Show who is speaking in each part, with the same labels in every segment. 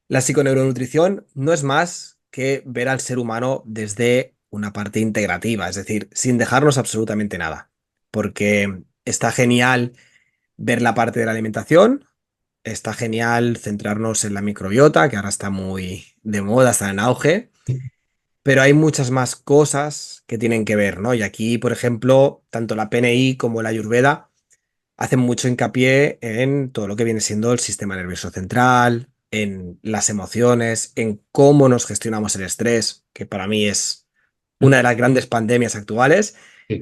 Speaker 1: La psiconeuronutrición no es más que ver al ser humano desde una parte integrativa, es decir, sin dejarnos absolutamente nada. Porque está genial ver la parte de la alimentación, está genial centrarnos en la microbiota, que ahora está muy de moda, está en auge, pero hay muchas más cosas que tienen que ver, ¿no? Y aquí, por ejemplo, tanto la PNI como la Ayurveda hacen mucho hincapié en todo lo que viene siendo el sistema nervioso central, en las emociones, en cómo nos gestionamos el estrés, que para mí es una de las grandes pandemias actuales.
Speaker 2: Sí,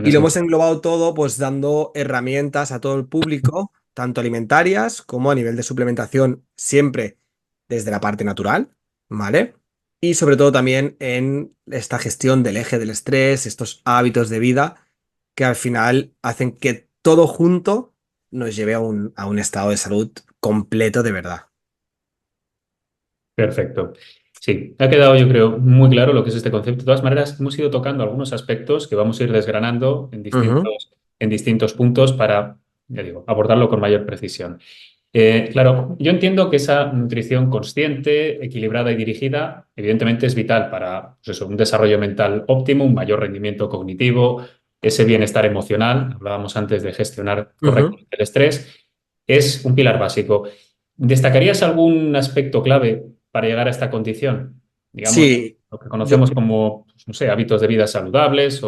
Speaker 1: Y lo hemos
Speaker 2: esencial.
Speaker 1: englobado todo pues dando herramientas a todo el público, tanto alimentarias como a nivel de suplementación, siempre desde la parte natural, ¿vale? Y sobre todo también en esta gestión del eje del estrés, estos hábitos de vida que al final hacen que todo junto nos lleve a un estado de salud completo de verdad.
Speaker 2: Perfecto. Sí, ha quedado, yo creo, muy claro lo que es este concepto. De todas maneras, hemos ido tocando algunos aspectos que vamos a ir desgranando
Speaker 1: Ujú,
Speaker 2: en distintos puntos para, ya digo, abordarlo con mayor precisión. Claro, yo entiendo que esa nutrición consciente, equilibrada y dirigida, evidentemente es vital para, pues eso, un desarrollo mental óptimo, un mayor rendimiento cognitivo, ese bienestar emocional. Hablábamos antes de gestionar
Speaker 1: ujú.
Speaker 2: correctamente el estrés. Es un pilar básico. ¿Destacarías algún aspecto clave para llegar a esta condición? Digamos,
Speaker 1: Sí,
Speaker 2: lo que
Speaker 1: yo,
Speaker 2: conocemos como, pues, no sé, hábitos de vida saludables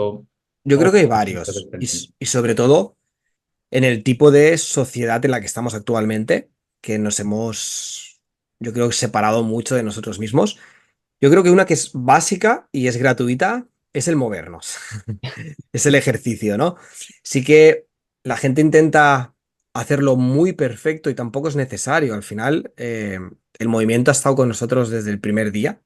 Speaker 1: yo creo
Speaker 2: o
Speaker 1: que hay
Speaker 2: cómo se
Speaker 1: varios
Speaker 2: desprenden.
Speaker 1: y sobre todo en el tipo de sociedad en la que estamos actualmente, que nos hemos, yo creo que separado mucho de nosotros mismos. Yo creo que una que es básica y es gratuita es el movernos, es el ejercicio, ¿no? Sí que la gente intenta hacerlo muy perfecto y tampoco es necesario. Al final, el movimiento ha estado con nosotros desde el primer día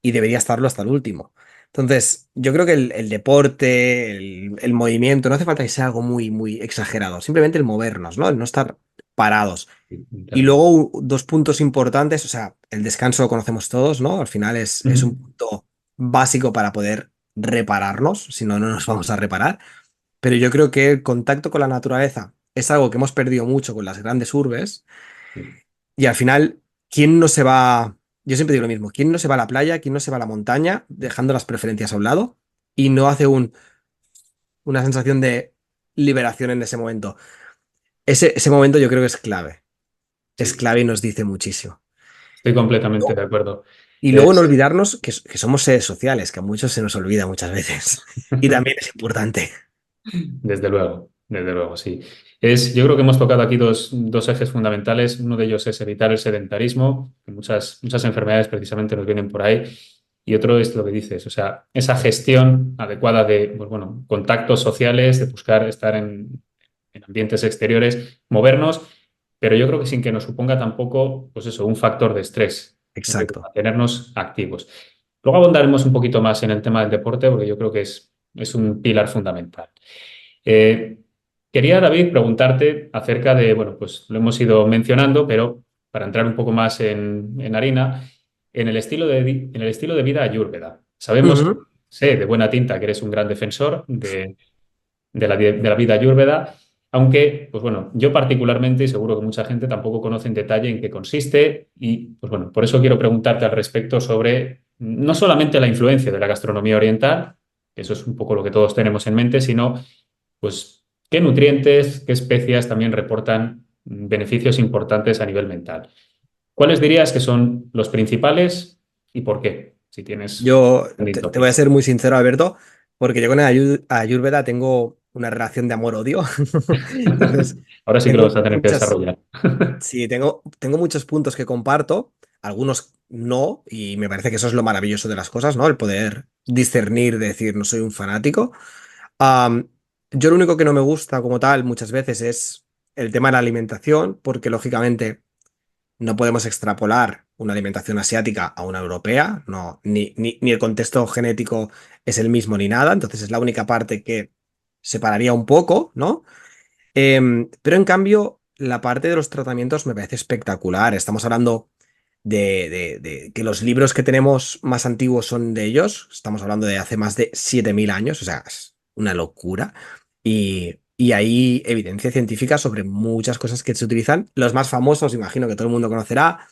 Speaker 1: y debería estarlo hasta el último. Entonces, yo creo que el deporte, el movimiento, no hace falta que sea algo muy, muy exagerado, simplemente el movernos, ¿no? El no estar parados.
Speaker 2: Sí,
Speaker 1: Y
Speaker 2: entiendo.
Speaker 1: luego dos puntos importantes, o sea, el descanso lo conocemos todos, ¿no? Al final es un
Speaker 2: Ujú.
Speaker 1: punto básico para poder repararnos, si no, no nos vamos a reparar. Pero yo creo que el contacto con la naturaleza es algo que hemos perdido mucho con las grandes urbes y al final, ¿quién no se va? Yo siempre digo lo mismo, ¿quién no se va a la playa? ¿Quién no se va a la montaña? Dejando las preferencias a un lado y no hace una sensación de liberación en ese momento. Ese momento yo creo que es
Speaker 2: Sí,
Speaker 1: clave y nos dice muchísimo.
Speaker 2: estoy completamente de acuerdo.
Speaker 1: Y luego no
Speaker 2: Es,
Speaker 1: olvidarnos que somos seres sociales, que a muchos se nos olvida muchas veces. Y también es importante.
Speaker 2: desde luego, sí. Yo creo que hemos tocado aquí dos ejes fundamentales. Uno de ellos es evitar el sedentarismo, que muchas enfermedades precisamente nos vienen por ahí. Y otro es lo que dices, o sea, esa gestión adecuada de, pues bueno, contactos sociales, de buscar estar en ambientes exteriores, movernos, pero yo creo que sin que nos suponga tampoco, pues eso, un factor de estrés, es decir,
Speaker 1: Exacto.
Speaker 2: mantenernos activos. Luego abundaremos un poquito más en el tema del deporte, porque yo creo que es un pilar fundamental. Eh, Quería, David, preguntarte acerca de, bueno, pues lo hemos ido mencionando, pero para entrar un poco más en harina, en el estilo de vida ayurveda. Sabemos,
Speaker 1: Ujú.
Speaker 2: sé de buena tinta que eres un gran defensor de la vida ayurveda, aunque, pues bueno, yo particularmente, y seguro que mucha gente tampoco conoce en detalle en qué consiste, y pues bueno, por eso quiero preguntarte al respecto sobre no solamente la influencia de la gastronomía oriental, que eso es un poco lo que todos tenemos en mente, sino pues qué nutrientes, qué especias también reportan beneficios importantes a nivel mental. ¿Cuáles dirías que son los principales y por qué? Si tienes
Speaker 1: Yo
Speaker 2: un
Speaker 1: te voy a
Speaker 2: tópico.
Speaker 1: ser muy sincero, Alberto, porque yo con el Ayurveda tengo una relación de amor-odio. Entonces,
Speaker 2: Ahora sí que lo vas
Speaker 1: tengo
Speaker 2: a tener que
Speaker 1: muchas,
Speaker 2: desarrollar.
Speaker 1: sí, tengo muchos puntos que comparto, algunos no, y me parece que eso es lo maravilloso de las cosas, ¿no? El poder discernir, decir, no soy un fanático. Am, yo lo único que no me gusta como tal muchas veces es el tema de la alimentación, porque lógicamente no podemos extrapolar una alimentación asiática a una europea, no, ni el contexto genético es el mismo ni nada, entonces es la única parte que separaría un poco, ¿no? Pero en cambio, la parte de los tratamientos me parece espectacular. Estamos hablando de que los libros que tenemos más antiguos son de ellos. Estamos hablando de hace más de 7.000 años, o sea, es una locura. Y hay evidencia científica sobre muchas cosas que se utilizan. Los más famosos, imagino que todo el mundo conocerá,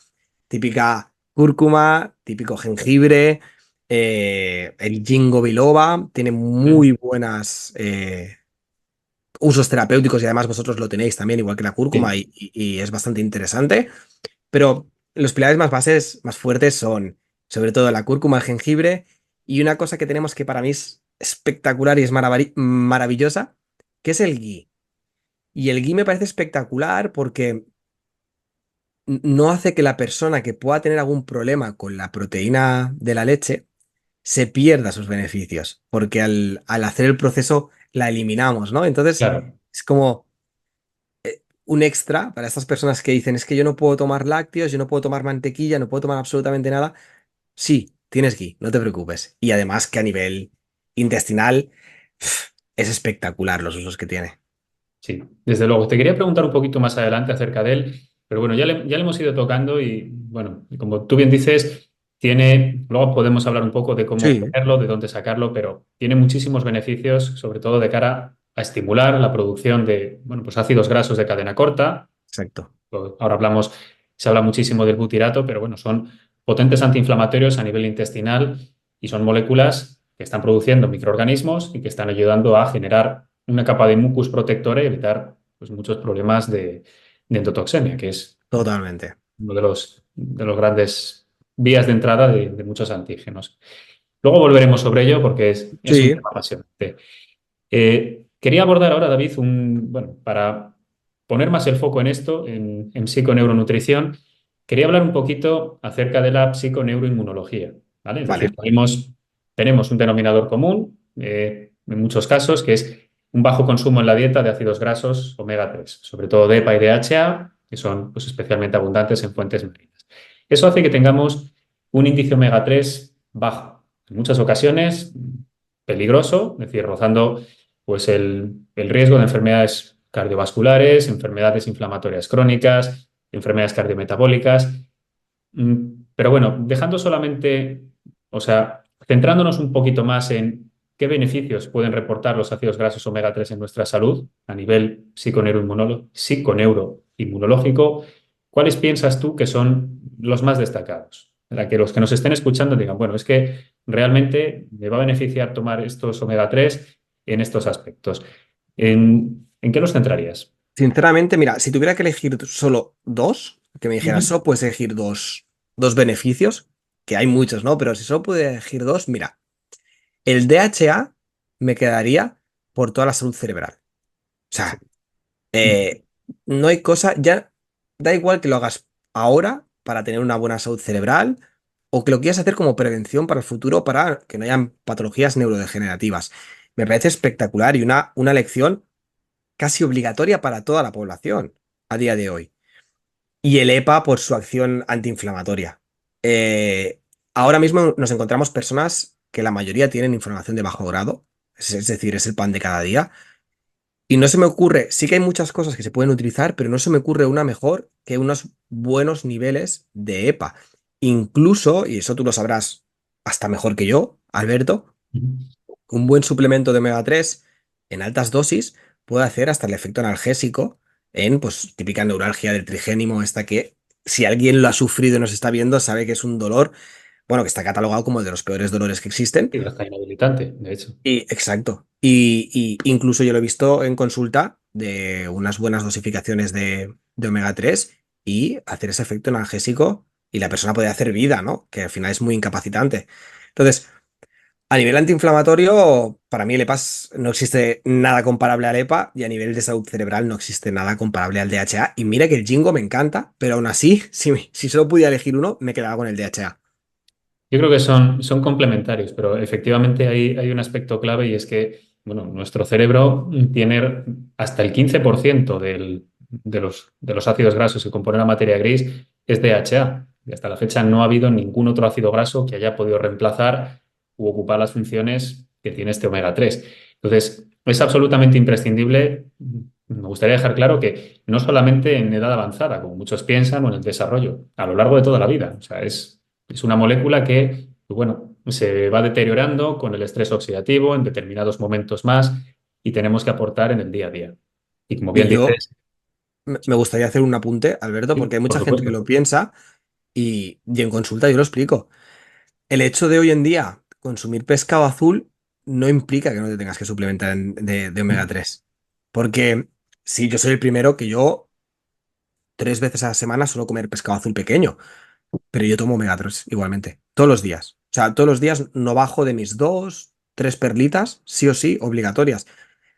Speaker 1: típica cúrcuma, típico jengibre, el ginkgo biloba, tiene
Speaker 2: Mm.
Speaker 1: muy buenas usos terapéuticos y además vosotros lo tenéis también, igual que la cúrcuma,
Speaker 2: Sí,
Speaker 1: y es bastante interesante. Pero los pilares más bases, más fuertes son sobre todo la cúrcuma, el jengibre y una cosa que tenemos que para mí es espectacular y es maravillosa, que es el ghee. Y el ghee me parece espectacular porque no hace que la persona que pueda tener algún problema con la proteína de la leche se pierda sus beneficios, porque al hacer el proceso la eliminamos, ¿no? Entonces
Speaker 2: claro.
Speaker 1: es como un extra para estas personas que dicen, es que yo no puedo tomar lácteos, yo no puedo tomar mantequilla, no puedo tomar absolutamente nada. Sí, tienes ghee, no te preocupes. Y además que a nivel intestinal es espectacular los usos que tiene.
Speaker 2: Sí, desde luego. Te quería preguntar un poquito más adelante acerca de él, pero bueno, ya le hemos ido tocando y bueno, y como tú bien dices, luego podemos hablar un poco de cómo
Speaker 1: Sí,
Speaker 2: obtenerlo, de dónde sacarlo, pero tiene muchísimos beneficios, sobre todo de cara a estimular la producción de, bueno, pues ácidos grasos de cadena corta.
Speaker 1: exacto,
Speaker 2: Ahora se habla muchísimo del butirato, pero bueno, son potentes antiinflamatorios a nivel intestinal y son moléculas que están produciendo microorganismos y que están ayudando a generar una capa de mucus protectora y evitar pues, muchos problemas de endotoxemia, que es
Speaker 1: totalmente.
Speaker 2: uno de los grandes vías de entrada de muchos antígenos. Luego volveremos sobre ello porque es un
Speaker 1: Sí,
Speaker 2: tema apasionante. Quería abordar ahora, David, bueno, para poner más el foco en esto, en psiconeuronutrición, quería hablar un poquito acerca de la psiconeuroinmunología, ¿vale? Es decir,
Speaker 1: vale,
Speaker 2: tenemos un denominador común, en muchos casos, que es un bajo consumo en la dieta de ácidos grasos omega 3, sobre todo de EPA y DHA, que son pues, especialmente abundantes en fuentes marinas. Eso hace que tengamos un índice omega 3 bajo, en muchas ocasiones peligroso, es decir, rozando pues el riesgo de enfermedades cardiovasculares, enfermedades inflamatorias crónicas, enfermedades cardiometabólicas. Pero bueno, dejando solamente, o sea, centrándonos un poquito más en qué beneficios pueden reportar los ácidos grasos omega 3 en nuestra salud a nivel psiconeuroinmunológico, ¿cuáles piensas tú que son los más destacados? Para que los que nos estén escuchando digan, bueno, es que realmente me va a beneficiar tomar estos omega 3 en estos aspectos. ¿En qué los centrarías?
Speaker 1: sinceramente, mira, si tuviera que elegir solo dos, que me dijeras,
Speaker 2: Ujú.
Speaker 1: solo puedes elegir dos beneficios, que hay muchos, ¿no? Pero si solo puedo elegir dos, mira, el DHA me quedaría por toda la salud cerebral. O
Speaker 2: Sí.
Speaker 1: sea, eh, no hay cosa, ya da igual que lo hagas ahora para tener una buena salud cerebral o que lo quieras hacer como prevención para el futuro para que no hayan patologías neurodegenerativas. Me parece espectacular y una lección casi obligatoria para toda la población a día de hoy. Y el EPA por su acción antiinflamatoria. Ahora mismo nos encontramos personas que la mayoría tienen inflamación de bajo grado, es decir, es el pan de cada día. Y no se me ocurre, sí que hay muchas cosas que se pueden utilizar, pero no se me ocurre una mejor que unos buenos niveles de EPA. Incluso, y eso tú lo sabrás hasta mejor que yo, Alberto,
Speaker 2: Ujú.
Speaker 1: un buen suplemento de omega 3 en altas dosis puede hacer hasta el efecto analgésico en, pues, típica neuralgia del trigénimo, esta que si alguien lo ha sufrido y nos está viendo, sabe que es un dolor, bueno, que está catalogado como el de los peores dolores que existen.
Speaker 2: Y hasta inhabilitante, de hecho.
Speaker 1: Y exacto. Y incluso yo lo he visto en consulta de unas buenas dosificaciones de omega 3 y hacer ese efecto analgésico y la persona puede hacer vida, ¿no? Que al final es muy incapacitante. Entonces, a nivel antiinflamatorio, para mí el EPAS no existe nada comparable al EPA y a nivel de salud cerebral no existe nada comparable al DHA. Y mira que el Jingo me encanta, pero aún así, si solo pudiera elegir uno, me quedaba con el DHA.
Speaker 2: Yo creo que son complementarios, pero efectivamente hay un aspecto clave y es que, bueno, nuestro cerebro tiene hasta el 15% de los ácidos grasos que componen la materia gris es DHA. Y hasta la fecha no ha habido ningún otro ácido graso que haya podido reemplazar u ocupar las funciones que tiene este omega 3. Entonces, es absolutamente imprescindible. Me gustaría dejar claro que no solamente en edad avanzada, como muchos piensan, o en el desarrollo, a lo largo de toda la vida. O sea, es una molécula que, pues bueno, se va deteriorando con el estrés oxidativo en determinados momentos más y tenemos que aportar en el día a día. Y como bien
Speaker 1: Y yo
Speaker 2: dices,
Speaker 1: me gustaría hacer un apunte, Alberto, porque
Speaker 2: sí,
Speaker 1: hay
Speaker 2: por
Speaker 1: mucha gente que
Speaker 2: supuesto.
Speaker 1: lo piensa. y en consulta yo lo explico. El hecho de hoy en día consumir pescado azul no implica que no te tengas que suplementar de omega 3. Porque sí, yo soy el primero que yo 3 veces a la semana suelo comer pescado azul pequeño, pero yo tomo omega 3 igualmente, todos los días. O sea, todos los días no bajo de mis 2, 3 perlitas, sí o sí, obligatorias.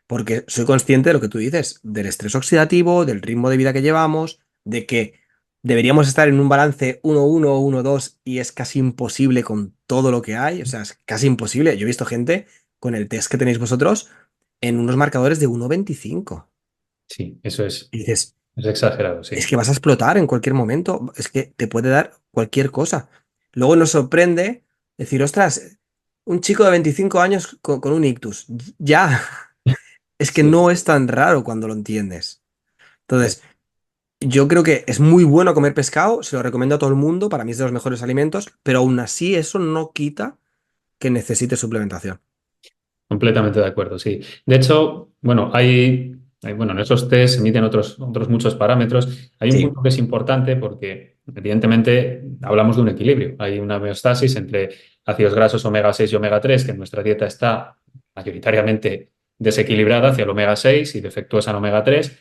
Speaker 1: Porque soy consciente de lo que tú dices, del estrés oxidativo, del ritmo de vida que llevamos, de que deberíamos estar en un balance 1-1 o 1-2 y es casi imposible con todo lo que hay, o sea, es casi imposible. Yo he visto gente con el test que tenéis vosotros en unos marcadores de 1,25.
Speaker 2: Sí, eso
Speaker 1: Y dices,
Speaker 2: es exagerado,
Speaker 1: es
Speaker 2: sí.
Speaker 1: que vas a explotar en cualquier momento, es que te puede dar cualquier cosa. Luego nos sorprende decir, ostras, un chico de 25 años con un ictus. Ya, es que
Speaker 2: Sí.
Speaker 1: no es tan raro cuando lo entiendes.
Speaker 2: Es
Speaker 1: Entonces, yo creo que es muy bueno comer pescado, se lo recomiendo a todo el mundo, para mí es de los mejores alimentos, pero aún así eso no quita que necesite suplementación.
Speaker 2: completamente de acuerdo, sí. De hecho, bueno, bueno, en esos test se miden otros muchos parámetros. Hay un
Speaker 1: Sí.
Speaker 2: punto que es importante porque, evidentemente, hablamos de un equilibrio. Hay una homeostasis entre ácidos grasos omega 6 y omega 3, que en nuestra dieta está mayoritariamente desequilibrada hacia el omega 6 y defectuosa en omega 3.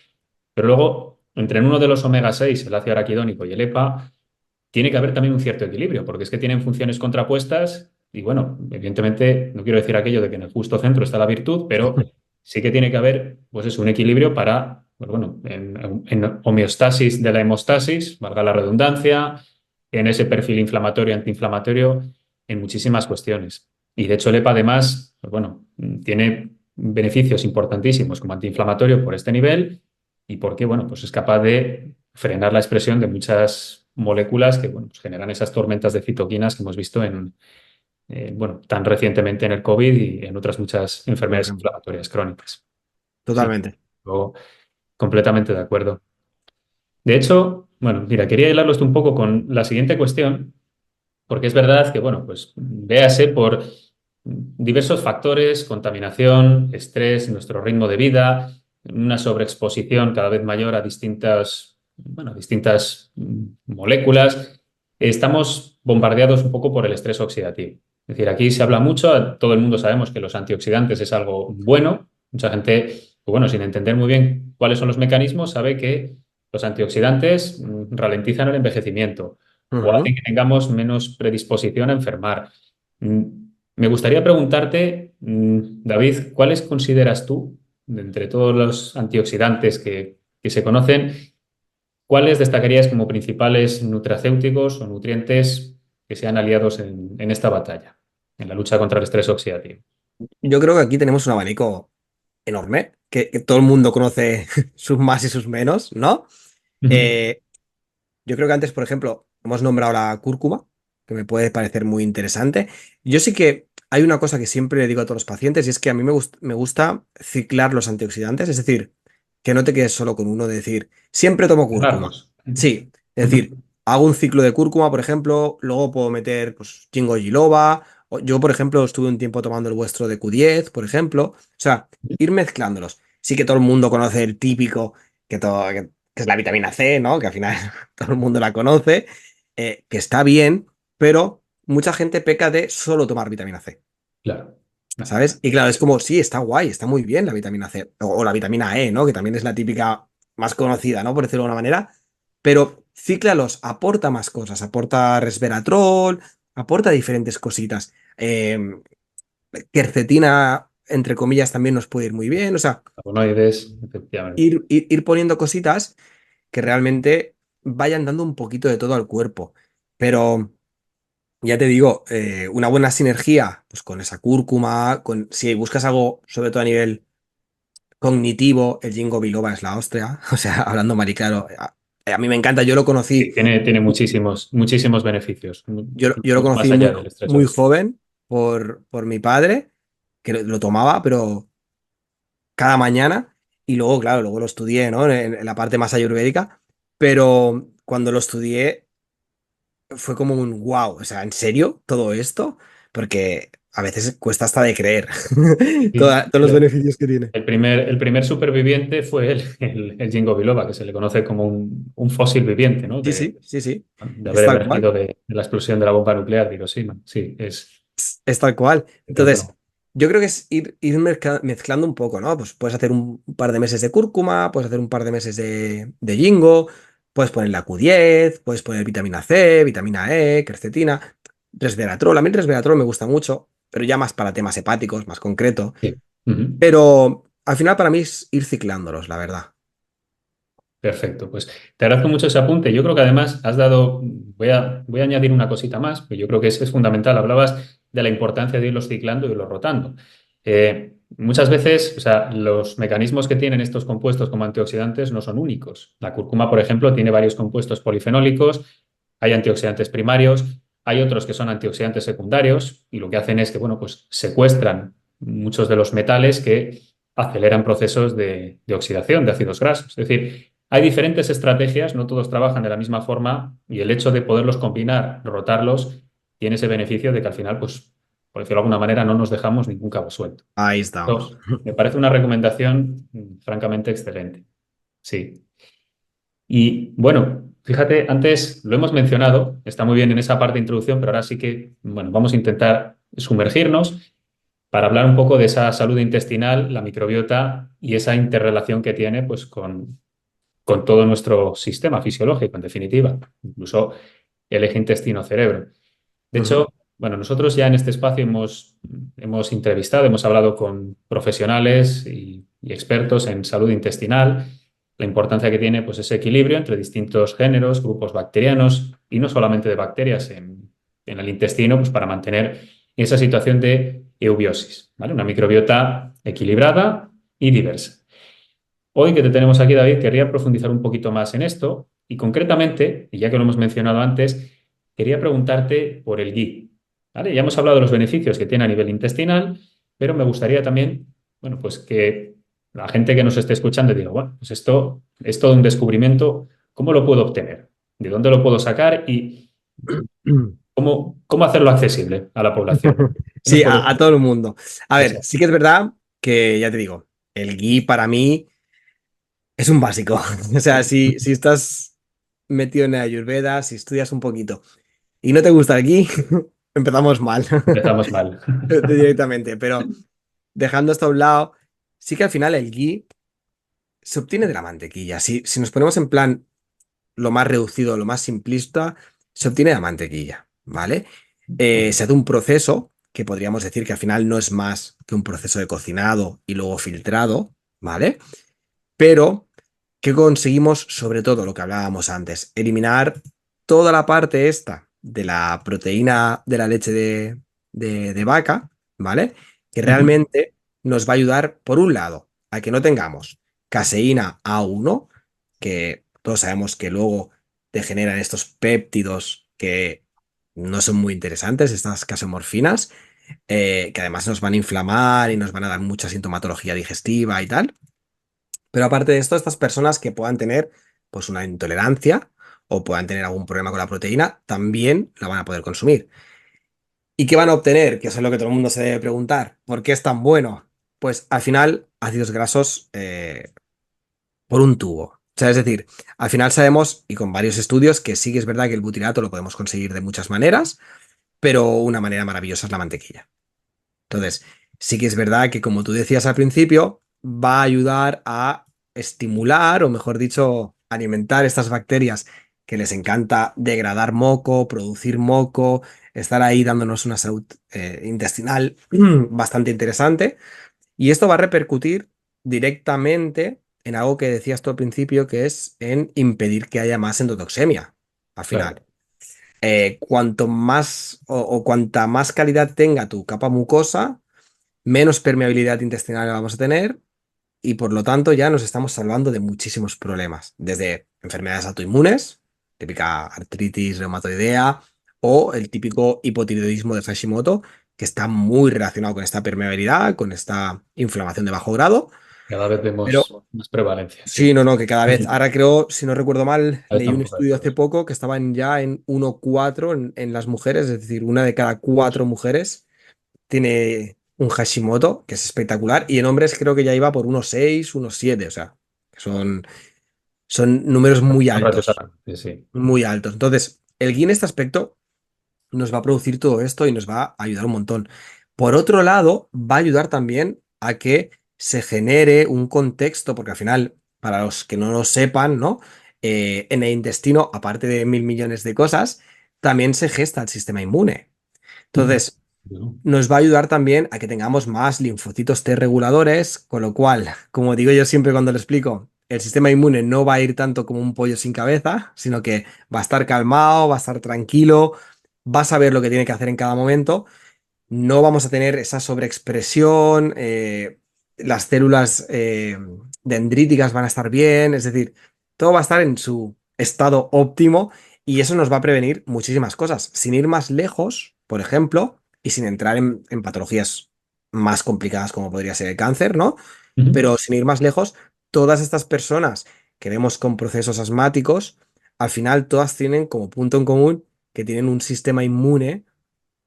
Speaker 2: Pero luego, entre uno de los omega 6, el ácido araquidónico y el EPA, tiene que haber también un cierto equilibrio, porque es que tienen funciones contrapuestas y bueno, evidentemente no quiero decir aquello de que en el justo centro está la virtud, pero sí que tiene que haber, pues eso, un equilibrio para, pues bueno, en homeostasis de la hemostasis, valga la redundancia, en ese perfil inflamatorio, antiinflamatorio, en muchísimas cuestiones. Y de hecho el EPA además, pues bueno, tiene beneficios importantísimos como antiinflamatorio por este nivel y porque, bueno, pues es capaz de frenar la expresión de muchas moléculas que, bueno, pues generan esas tormentas de citoquinas que hemos visto bueno, tan recientemente en el COVID y en otras muchas
Speaker 1: Por
Speaker 2: enfermedades
Speaker 1: ejemplo.
Speaker 2: inflamatorias crónicas. Sí,
Speaker 1: Totalmente.
Speaker 2: yo completamente de acuerdo. De hecho, bueno, mira, quería hilarlo esto un poco con la siguiente cuestión, porque es verdad que, bueno, pues véase por diversos factores, contaminación, estrés, nuestro ritmo de vida, una sobreexposición cada vez mayor a distintas moléculas. Estamos bombardeados un poco por el estrés oxidativo. Es decir, aquí se habla mucho, todo el mundo sabemos que los antioxidantes es algo bueno. Mucha gente, pues bueno, sin entender muy bien cuáles son los mecanismos, sabe que los antioxidantes ralentizan el envejecimiento o hacen
Speaker 1: Ujú.
Speaker 2: que tengamos menos predisposición a enfermar. Mm, Me gustaría preguntarte, David, ¿cuáles consideras tú, de entre todos los antioxidantes que se conocen, cuáles destacarías como principales nutracéuticos o nutrientes que sean aliados en esta batalla, en la lucha contra el estrés oxidativo?
Speaker 1: Yo creo que aquí tenemos un abanico enorme, que todo el mundo conoce sus más y sus menos, ¿no?
Speaker 2: Ujú.
Speaker 1: Eh, Yo creo que antes, por ejemplo, hemos nombrado la cúrcuma, que me puede parecer muy interesante. Yo sí que hay una cosa que siempre le digo a todos los pacientes y es que a mí me gusta ciclar los antioxidantes, es decir, que no te quedes solo con uno de decir, siempre tomo cúrcuma.
Speaker 2: Alternarlos.
Speaker 1: Sí, es
Speaker 2: Ujú.
Speaker 1: decir, hago un ciclo de cúrcuma, por ejemplo, luego puedo meter pues, ginkgo biloba. Yo, por ejemplo, estuve un tiempo tomando el vuestro de Q10, por ejemplo. O sea, ir mezclándolos. Sí que todo el mundo conoce el típico que es la vitamina C, ¿no? Que al final todo el mundo la conoce, que está bien, pero mucha gente peca de solo tomar vitamina C,
Speaker 2: Claro.
Speaker 1: ¿sabes? Y claro, es como, sí, está guay, está muy bien la vitamina C, o la vitamina E, ¿no? Que también es la típica más conocida, ¿no? Por decirlo de alguna manera, pero cíclalos, aporta más cosas, aporta resveratrol, aporta diferentes cositas. Quercetina, entre comillas, también nos puede ir muy bien, o sea,
Speaker 2: Flavonoides, efectivamente.
Speaker 1: ir poniendo cositas que realmente vayan dando un poquito de todo al cuerpo. Pero ya te digo, una buena sinergia pues con esa cúrcuma, si buscas algo sobre todo a nivel cognitivo, el Ginkgo biloba es la hostia. O sea, hablando mariclaro, a mí me encanta, yo lo conocí,
Speaker 2: Sí, tiene muchísimos beneficios,
Speaker 1: yo lo
Speaker 2: mucho más
Speaker 1: conocí
Speaker 2: allá del estrés
Speaker 1: muy
Speaker 2: oxidativo.
Speaker 1: joven por mi padre, que lo tomaba, pero cada mañana. Y luego, claro, luego lo estudié, ¿no? En la parte más ayurvédica. Pero cuando lo estudié, fue como un wow, o sea, ¿en serio todo esto? Porque a veces cuesta hasta de creer
Speaker 2: Sí.
Speaker 1: todos los beneficios que tiene.
Speaker 2: El primer superviviente fue el Ginkgo biloba, que se le conoce como un fósil viviente, ¿no?
Speaker 1: Sí, sí, sí, sí.
Speaker 2: De
Speaker 1: Es
Speaker 2: haber
Speaker 1: tal cual.
Speaker 2: emergido de la explosión de la bomba nuclear de Hiroshima. Sí,
Speaker 1: Es tal cual.
Speaker 2: pero
Speaker 1: Entonces,
Speaker 2: bueno,
Speaker 1: yo creo que es ir mezclando un poco, ¿no? Pues puedes hacer un par de meses de cúrcuma, puedes hacer un par de meses de ginkgo, puedes poner la Q10, puedes poner vitamina C, vitamina E, quercetina, resveratrol. A mí el resveratrol me gusta mucho, pero ya más para temas hepáticos, más concreto.
Speaker 2: sí. Ujú.
Speaker 1: Pero al final para mí es ir ciclándolos, la verdad.
Speaker 2: Perfecto, pues te agradezco mucho ese apunte. Yo creo que además has dado, voy a añadir una cosita más, pero yo creo que es fundamental. Hablabas de la importancia de irlos ciclando y irlos rotando. Muchas veces, o sea, los mecanismos que tienen estos compuestos como antioxidantes no son únicos. La cúrcuma, por ejemplo, tiene varios compuestos polifenólicos, hay antioxidantes primarios, hay otros que son antioxidantes secundarios y lo que hacen es que, bueno, pues secuestran muchos de los metales que aceleran procesos de oxidación de ácidos grasos. Es decir, hay diferentes estrategias, no todos trabajan de la misma forma y el hecho de poderlos combinar, rotarlos, tiene ese beneficio de que al final, pues, por decirlo de alguna manera, no nos dejamos ningún cabo suelto.
Speaker 1: Ahí estamos.
Speaker 2: Esto me parece una recomendación francamente excelente. Sí. Y bueno, fíjate, antes lo hemos mencionado, está muy bien en esa parte de introducción, pero ahora sí que, bueno, vamos a intentar sumergirnos para hablar un poco de esa salud intestinal, la microbiota y esa interrelación que tiene, pues, con todo nuestro sistema fisiológico, en definitiva, incluso el eje intestino-cerebro. De
Speaker 1: Ujú,
Speaker 2: hecho, bueno, nosotros ya en este espacio hemos entrevistado, hemos hablado con profesionales y expertos en salud intestinal, la importancia que tiene pues, ese equilibrio entre distintos géneros, grupos bacterianos y no solamente de bacterias en el intestino, pues para mantener esa situación de eubiosis, ¿vale? Una microbiota equilibrada y diversa. Hoy que te tenemos aquí, David, querría profundizar un poquito más en esto y concretamente, y ya que lo hemos mencionado antes, quería preguntarte por el ghee. ¿Vale? Ya hemos hablado de los beneficios que tiene a nivel intestinal, pero me gustaría también, bueno, pues que la gente que nos esté escuchando diga, bueno, pues esto es todo un descubrimiento, ¿cómo lo puedo obtener? ¿De dónde lo puedo sacar? Y
Speaker 1: ujú.
Speaker 2: cómo hacerlo accesible a la población. ¿Qué nos
Speaker 1: Sí,
Speaker 2: puedes
Speaker 1: a todo el mundo. A ver,
Speaker 2: decir?
Speaker 1: sí que es verdad que, ya te digo, el gui para mí es un básico. O sea, si estás metido en la Ayurveda, si estudias un poquito y no te gusta el gui, empezamos mal
Speaker 2: Empezamos mal.
Speaker 1: directamente. Pero dejando esto a un lado, sí que al final el gui se obtiene de la mantequilla. Si nos ponemos en plan lo más reducido, lo más simplista, se obtiene de la mantequilla, ¿vale? Se hace un proceso que podríamos decir que al final no es más que un proceso de cocinado y luego filtrado, ¿vale? Pero que conseguimos sobre todo lo que hablábamos antes, eliminar toda la parte esta de la proteína de la leche de vaca, ¿vale? Que
Speaker 2: Ujú.
Speaker 1: realmente nos va a ayudar, por un lado, a que no tengamos caseína A1, que todos sabemos que luego te generan estos péptidos que no son muy interesantes, estas casomorfinas, que además nos van a inflamar y nos van a dar mucha sintomatología digestiva y tal. Pero aparte de esto, estas personas que puedan tener pues una intolerancia o puedan tener algún problema con la proteína, también la van a poder consumir. ¿Y qué van a obtener? Que eso es lo que todo el mundo se debe preguntar. ¿Por qué es tan bueno? Pues al final, ácidos grasos por un tubo. O sea, es decir, al final sabemos, y con varios estudios, que sí que es verdad que el butirato lo podemos conseguir de muchas maneras, pero una manera maravillosa es la mantequilla. Entonces, sí que es verdad que, como tú decías al principio, va a ayudar a estimular, o mejor dicho, alimentar estas bacterias que les encanta degradar moco, producir moco, estar ahí dándonos una salud intestinal bastante interesante. Y esto va a repercutir directamente en algo que decías tú al principio, que es en impedir que haya más endotoxemia, al
Speaker 2: Claro.
Speaker 1: final. Cuanto más o cuanta más calidad tenga tu capa mucosa, menos permeabilidad intestinal vamos a tener y por lo tanto ya nos estamos salvando de muchísimos problemas, desde enfermedades autoinmunes, típica artritis reumatoidea o el típico hipotiroidismo de Hashimoto, que está muy relacionado con esta permeabilidad, con esta inflamación de bajo grado,
Speaker 2: Cada vez
Speaker 1: pero
Speaker 2: vemos más prevalencia,
Speaker 1: sí,
Speaker 2: sí.
Speaker 1: no, no, que cada vez,
Speaker 2: Ujú.
Speaker 1: ahora creo, si no recuerdo mal,
Speaker 2: Cada vez
Speaker 1: leí un
Speaker 2: estamos más
Speaker 1: estudio hace
Speaker 2: adecuados.
Speaker 1: poco que estaban ya en 1,4 en las mujeres, es decir, una de cada cuatro mujeres tiene un Hashimoto, que es espectacular, y en hombres creo que ya iba por 1,6, 1,7, o sea, que son números
Speaker 2: Un ratio sí, sí.
Speaker 1: muy altos. Entonces, el GI en este aspecto nos va a producir todo esto y nos va a ayudar un montón. Por otro lado, va a ayudar también a que se genere un contexto, porque al final, para los que no lo sepan, ¿no? En el intestino, aparte de mil millones de cosas, también se gesta el sistema inmune.
Speaker 2: Mm.
Speaker 1: Entonces, nos va a ayudar también a que tengamos más linfocitos T reguladores, con lo cual, como digo yo siempre cuando lo explico, el sistema inmune no va a ir tanto como un pollo sin cabeza, sino que va a estar calmado, va a estar tranquilo, va a saber lo que tiene que hacer en cada momento, no vamos a tener esa sobreexpresión, las células dendríticas van a estar bien, es decir, todo va a estar en su estado óptimo y eso nos va a prevenir muchísimas cosas. Sin ir más lejos, por ejemplo, y sin entrar en patologías más complicadas como podría ser el cáncer, ¿no?
Speaker 2: Ujú.
Speaker 1: Pero sin ir más lejos, todas estas personas que vemos con procesos asmáticos, al final todas tienen como punto en común que tienen un sistema inmune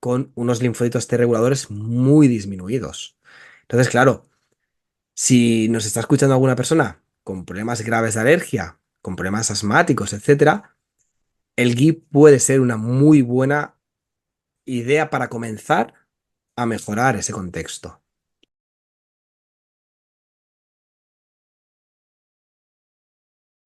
Speaker 1: con unos linfocitos T reguladores muy disminuidos. Entonces, claro, si nos está escuchando alguna persona con problemas graves de alergia, con problemas asmáticos, etcétera, el GI puede ser una muy buena idea para comenzar a mejorar ese contexto.